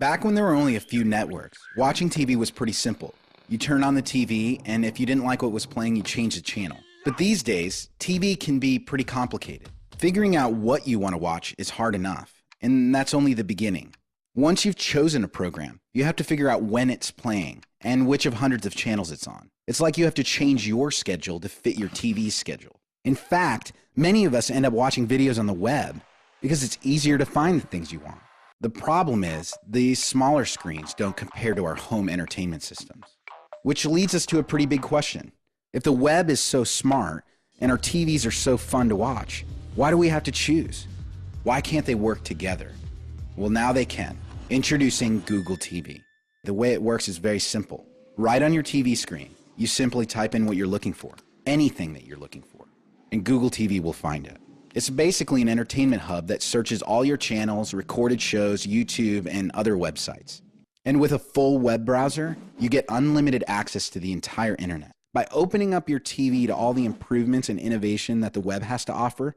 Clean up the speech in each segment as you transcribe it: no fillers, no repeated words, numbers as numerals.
Back when there were only a few networks, watching TV was pretty simple. You turn on the TV, and if you didn't like what was playing, you change the channel. But these days, TV can be pretty complicated. Figuring out what you want to watch is hard enough, and that's only the beginning. Once you've chosen a program, you have to figure out when it's playing and which of hundreds of channels it's on. It's like you have to change your schedule to fit your TV's schedule. In fact, many of us end up watching videos on the web because it's easier to find the things you want. The problem is, these smaller screens don't compare to our home entertainment systems. Which leads us to a pretty big question. If the web is so smart and our TVs are so fun to watch, why do we have to choose? Why can't they work together? Well, now they can. Introducing Google TV. The way it works is very simple. Right on your TV screen, you simply type in what you're looking for, anything that you're looking for, and Google TV will find it. It's basically an entertainment hub that searches all your channels, recorded shows, YouTube, and other websites. And with a full web browser, you get unlimited access to the entire internet. By opening up your TV to all the improvements and innovation that the web has to offer,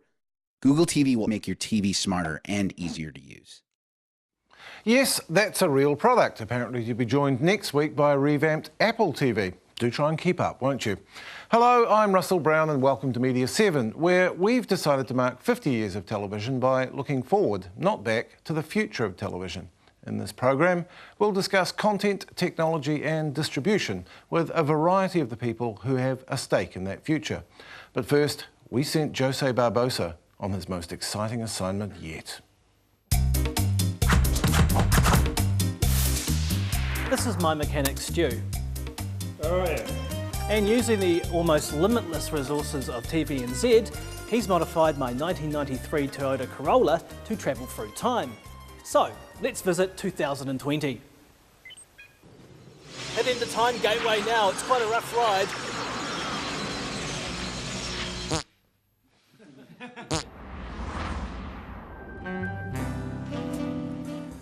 Google TV will make your TV smarter and easier to use. Yes, that's a real product, apparently to be joined next week by a revamped Apple TV. Do try and keep up, won't you? Hello, I'm Russell Brown and welcome to Media7, where we've decided to mark 50 years of television by looking forward, not back, to the future of television. In this program, we'll discuss content, technology and distribution with a variety of the people who have a stake in that future. But first, we sent Jose Barbosa on his most exciting assignment yet. This is my mechanic Stu. Oh yeah. And using the almost limitless resources of TVNZ, he's modified my 1993 Toyota Corolla to travel through time. So, let's visit 2020. Heading to Time Gateway now, it's quite a rough ride.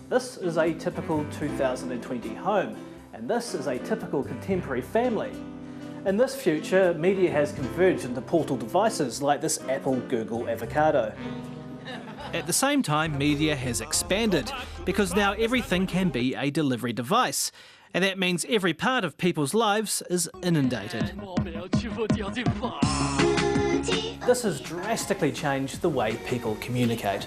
This is a typical 2020 home, and this is a typical contemporary family. In this future, media has converged into portal devices like this Apple Google Avocado. At the same time, media has expanded, because now everything can be a delivery device, and that means every part of people's lives is inundated. This has drastically changed the way people communicate.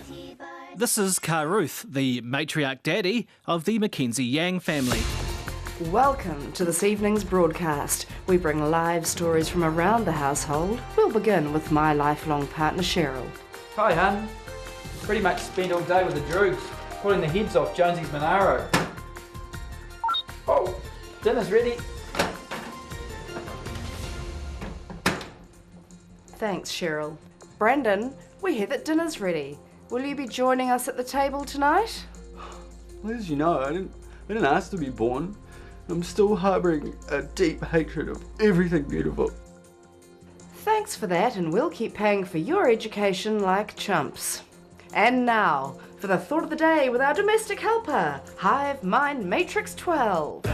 This is Karuth, the matriarch daddy of the Mackenzie Yang family. Welcome to this evening's broadcast. We bring live stories from around the household. We'll begin with my lifelong partner Cheryl. Hi, hun. Pretty much spent all day with the droogs, pulling the heads off Jonesy's Monaro. Oh, dinner's ready. Thanks, Cheryl. Brandon, we hear that dinner's ready. Will you be joining us at the table tonight? As you know, I didn't ask to be born. I'm still harbouring a deep hatred of everything beautiful. Thanks for that, and we'll keep paying for your education like chumps. And now, for the thought of the day with our domestic helper, Hive Mind Matrix 12.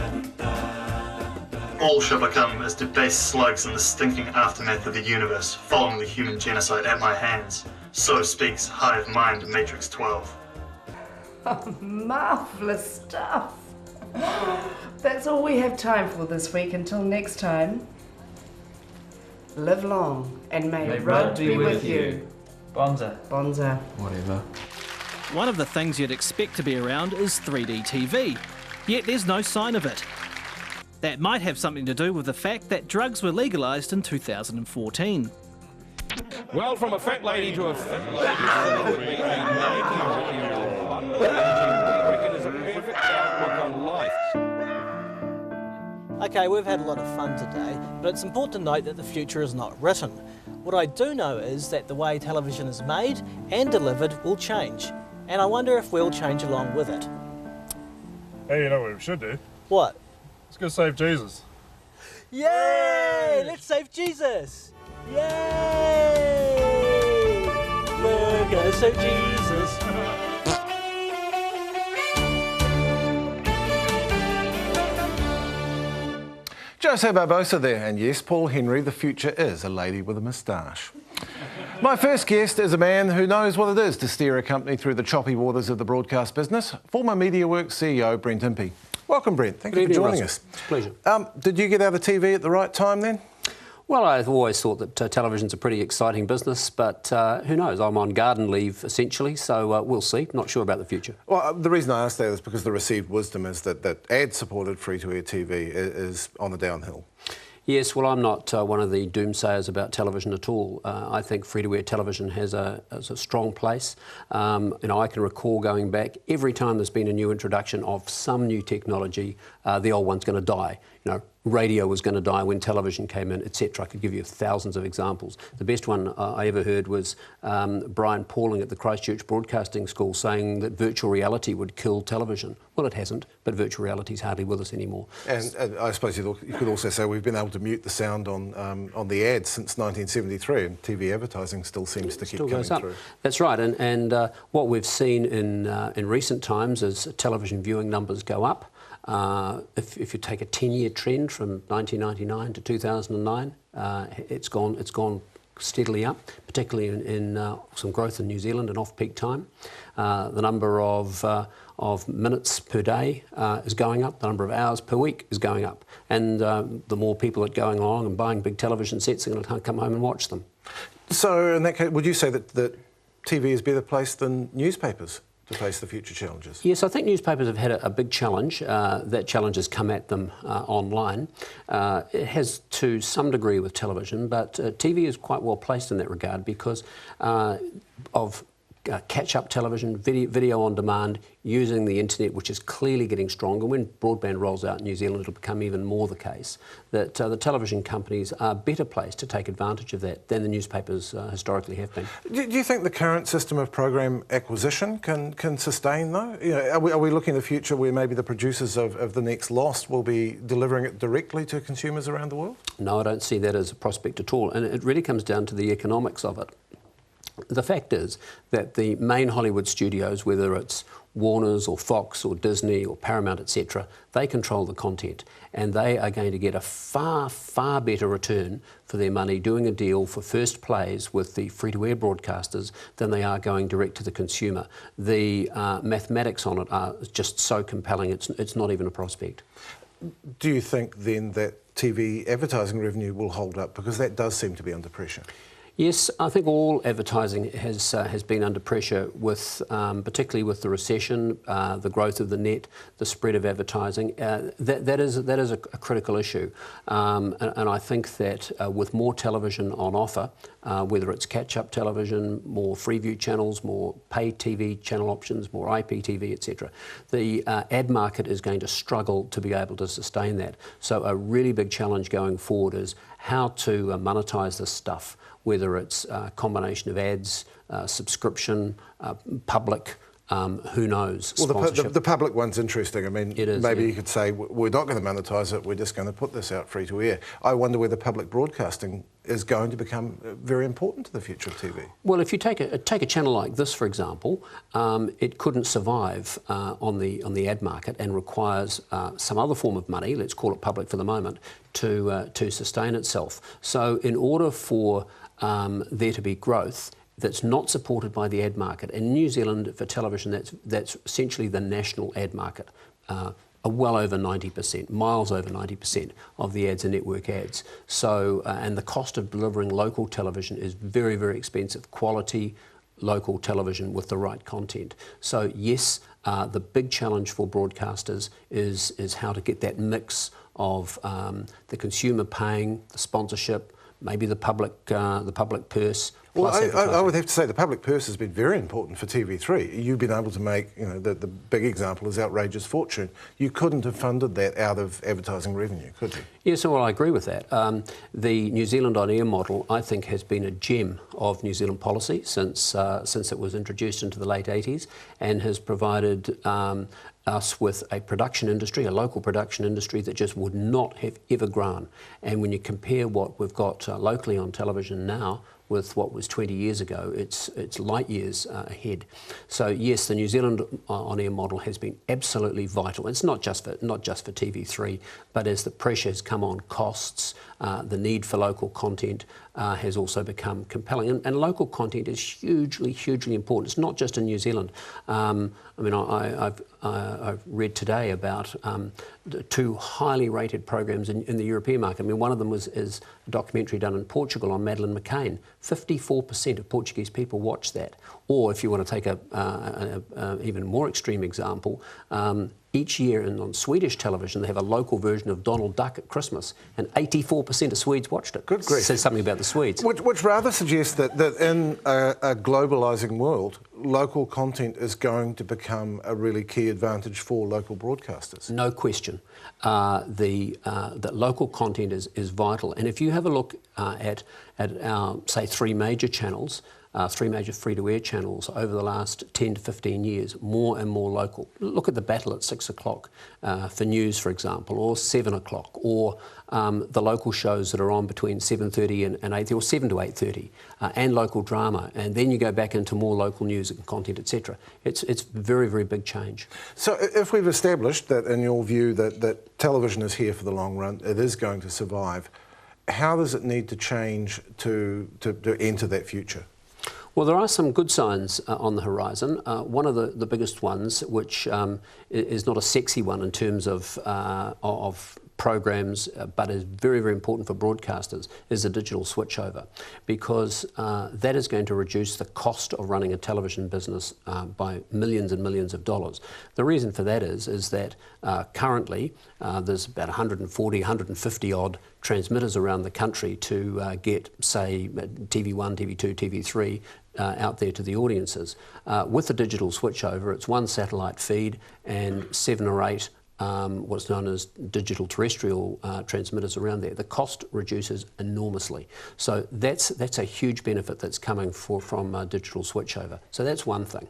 All shall become as debased slugs in the stinking aftermath of the universe, following the human genocide at my hands. So speaks Hive Mind Matrix 12. Marvellous stuff. That's all we have time for this week. Until next time, live long and may Rod be with you. Bonza. Bonza. Whatever. One of the things you'd expect to be around is 3D TV, yet there's no sign of it. That might have something to do with the fact that drugs were legalised in 2014. Well, from a fat lady to a fat lady. Okay, we've had a lot of fun today, but it's important to note that the future is not written. What I do know is that the way television is made and delivered will change, and I wonder if we'll change along with it. Hey, you know what we should do? What? Let's go save Jesus. Yay! Let's save Jesus! Yay! We're gonna save Jesus. Jose Barbosa there, and yes, Paul Henry, the future is a lady with a moustache. My first guest is a man who knows what it is to steer a company through the choppy waters of the broadcast business, former MediaWorks CEO Brent Impey. Welcome, Brent. Thank you for joining us. It's a pleasure. Did you get out of TV at the right time then? Well, I've always thought that television's a pretty exciting business, but who knows? I'm on garden leave, essentially, so we'll see. Not sure about the future. Well, the reason I ask that is because the received wisdom is that ad-supported free-to-air TV is on the downhill. Yes, well, I'm not one of the doomsayers about television at all. I think free-to-air television has a strong place. I can recall going back, every time there's been a new introduction of some new technology, the old one's going to die. Radio was going to die when television came in, etc. I could give you thousands of examples. The best one I ever heard was Brian Pauling at the Christchurch Broadcasting School saying that virtual reality would kill television. Well, it hasn't, but virtual reality is hardly with us anymore. And I suppose you could also say we've been able to mute the sound on the ads since 1973, and TV advertising still seems to keep coming through. That's right, and what we've seen in recent times is television viewing numbers go up. If you take a 10-year trend from 1999 to 2009, it's gone steadily up, particularly in some growth in New Zealand and off-peak time. The number of minutes per day is going up. The number of hours per week is going up, and the more people that are going along and buying big television sets are going to come home and watch them. So, in that case, would you say that TV is better placed than newspapers to face the future challenges? Yes, I think newspapers have had a big challenge. That challenge has come at them online. It has to some degree with television, but TV is quite well placed in that regard because of catch-up television, video on demand, using the internet, which is clearly getting stronger. When broadband rolls out in New Zealand, it'll become even more the case that the television companies are better placed to take advantage of that than the newspapers historically have been. Do you think the current system of program acquisition can sustain, though? Are we looking at the future where maybe the producers of the next Lost will be delivering it directly to consumers around the world? No, I don't see that as a prospect at all, and it really comes down to the economics of it. The fact is that the main Hollywood studios, whether it's Warner's or Fox or Disney or Paramount, etc., they control the content, and they are going to get a far, far better return for their money doing a deal for first plays with the free-to-air broadcasters than they are going direct to the consumer. The mathematics on it are just so compelling, it's not even a prospect. Do you think then that TV advertising revenue will hold up? Because that does seem to be under pressure. Yes, I think all advertising has been under pressure, with particularly with the recession, the growth of the net, the spread of advertising. That is a critical issue, and I think that with more television on offer, whether it's catch-up television, more Freeview channels, more paid TV channel options, more IPTV, etc., the ad market is going to struggle to be able to sustain that. So a really big challenge going forward is how to monetize this stuff, whether it's a combination of ads, subscription, public, who knows? Well, the public one's interesting. I mean, it is, maybe yeah. you could say, we're not going to monetise it, we're just going to put this out free to air. I wonder whether public broadcasting is going to become very important to the future of TV. Well, if you take a channel like this, for example, it couldn't survive on the ad market and requires some other form of money, let's call it public for the moment, to sustain itself. So in order for there to be growth that's not supported by the ad market. In New Zealand, for television, that's essentially the national ad market. Well over 90%, miles over 90% of the ads are network ads. So, and the cost of delivering local television is very, very expensive. Quality local television with the right content. So yes, the big challenge for broadcasters is how to get that mix of the consumer paying, the sponsorship, maybe the public purse. Well, I would have to say the public purse has been very important for TV3. You've been able to make, the big example is Outrageous Fortune. You couldn't have funded that out of advertising revenue, could you? Yes, well, I agree with that. The New Zealand on-air model, I think, has been a gem of New Zealand policy since it was introduced into the late 80s, and has provided us with a production industry, a local production industry that just would not have ever grown. And when you compare what we've got locally on television now, with what was 20 years ago. It's light years ahead. So yes, the New Zealand on-air model has been absolutely vital. It's not just for TV3, but as the pressure has come on costs, the need for local content has also become compelling. And local content is hugely, hugely important. It's not just in New Zealand. I mean, I've read today about the 2 highly rated programs in the European market. I mean, one of them is a documentary done in Portugal on Madeleine McCain. 54% of Portuguese people watch that. Or if you want to take a even more extreme example, each year on Swedish television they have a local version of Donald Duck at Christmas, and 84% of Swedes watched it. Good grief. Says something about the Swedes. Which rather suggests that in a globalising world, local content is going to become a really key advantage for local broadcasters. No question. That local content is vital. And if you have a look at our, say, 3 major channels, 3 major free-to-air channels over the last 10 to 15 years, more and more local. Look at the battle at 6 o'clock for news, for example, or 7 o'clock, or the local shows that are on between 7:30 and 8:30, or 7 to 8:30, and local drama. And then you go back into more local news and content, etc. It's very, very big change. So if we've established that, in your view, that television is here for the long run, it is going to survive, how does it need to change to enter that future? Well, there are some good signs on the horizon. One of the biggest ones, which is not a sexy one in terms of programs, but is very, very important for broadcasters, is the digital switchover, because that is going to reduce the cost of running a television business by millions and millions of dollars. The reason for that is that currently there's about 140, 150 odd transmitters around the country to get, say, TV1, TV2, TV3 out there to the audiences. With the digital switchover, it's 1 satellite feed and 7 or 8 what's known as digital terrestrial transmitters around there. The cost reduces enormously. So that's a huge benefit that's coming from digital switchover. So that's one thing.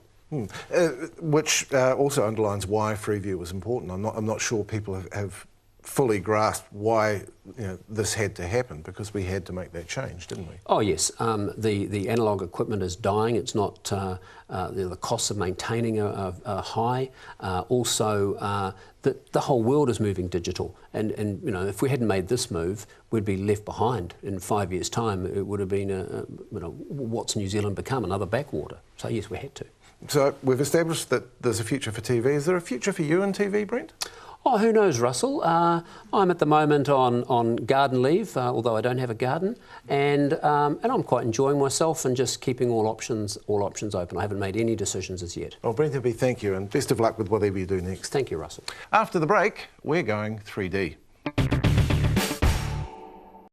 Which also underlines why Freeview was important. I'm not sure people have fully grasped why this had to happen, because we had to make that change, didn't we? Oh yes, the analogue equipment is dying. It's not the costs of maintaining are high. Also, the whole world is moving digital, and if we hadn't made this move, we'd be left behind in 5 years' time. It would have been what's New Zealand become? Another backwater. So yes, we had to. So we've established that there's a future for TV. Is there a future for you in TV, Brent? Oh, who knows, Russell? I'm at the moment on garden leave, although I don't have a garden, and I'm quite enjoying myself and just keeping all options open. I haven't made any decisions as yet. Well, Brent, thank you, and best of luck with whatever you do next. Thank you, Russell. After the break, we're going 3D.